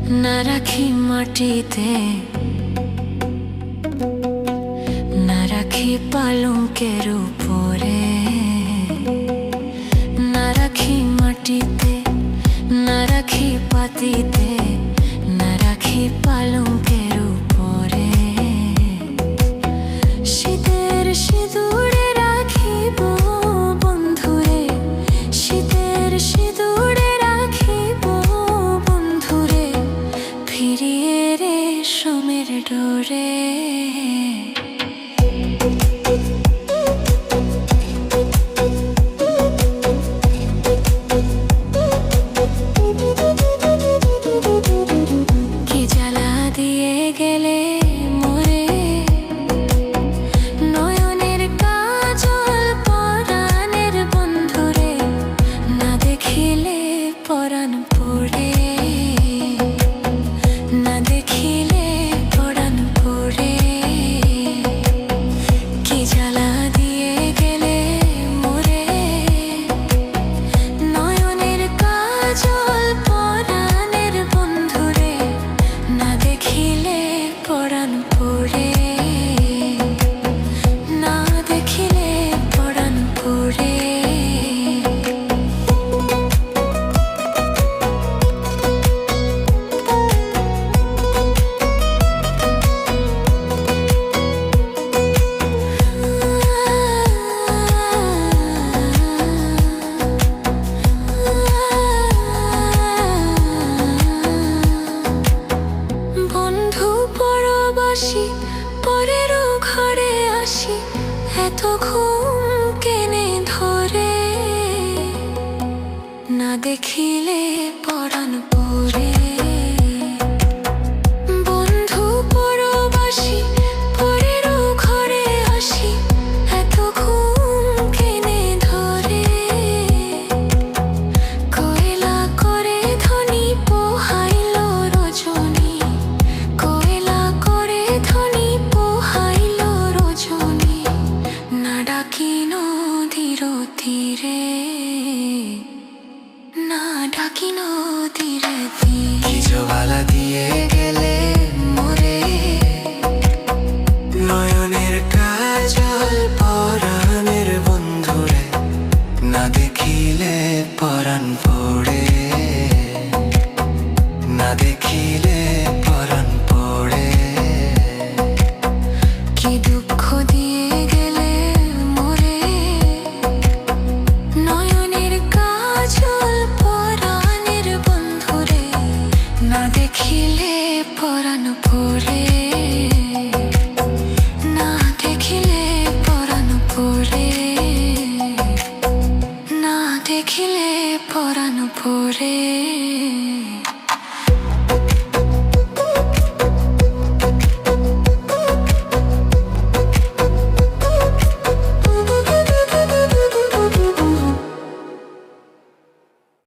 না রাখি মাটিতে, না রাখি পালঙ্কের উপরে, না রাখি মাটিতে, না রাখি পাতিতে, না রাখি পালঙ্কের উপরে। শীতের সিঁদুরে রাখিব বন্ধুরে, শীতের সিঁদুরে রাখিব বন্ধুরে, ফিরিয়ে রেশমের ডোরে। কি জ্বালা দিয়ে গেলে মোরে, নয়নের কাজল পরাণের বন্ধুরে, না দেখিলে পরাণ পড়ে, না দেখিলে পরাণ পড়ে। কি জ্বালা দিয়ে গেলে মোরে, নয়নের কাজল পরাণের বন্ধুরে, না দেখিলে পরাণ পড়ে, না দেখিলে পরাণ পড়ে। বন্ধু পরবাসী পরেরও ঘরে আসি, এত ঘুম কেনে ধরে, না দেখিলে পরাণ পড়ে। বন্ধু পরবাসী পরেরও ঘরে আসি, এত ঘুম কেনে ধরে, কয়লা করে ধনী পোহাইল রজনী, কয়লা করে ধনী পোহাইল রজনী, না ডাকি নদীর তীরে, না ডাকি নদীর তীরে। কি জ্বালা দিয়ে গেলে মোরে, নয়নের কাজল পরাণের বন্ধুরে, না দেখিলে পরাণ পড়ে, না দেখিলে পরাণ পড়ে। কি দুঃখ দিয়ে গেলে মোরে, নয়নের কাজল পরাণের বন্ধুরে, না দেখিলে পরাণ পড়ে, না দেখিলে পরাণ পড়ে, না দেখিলে পরাণ পড়ে।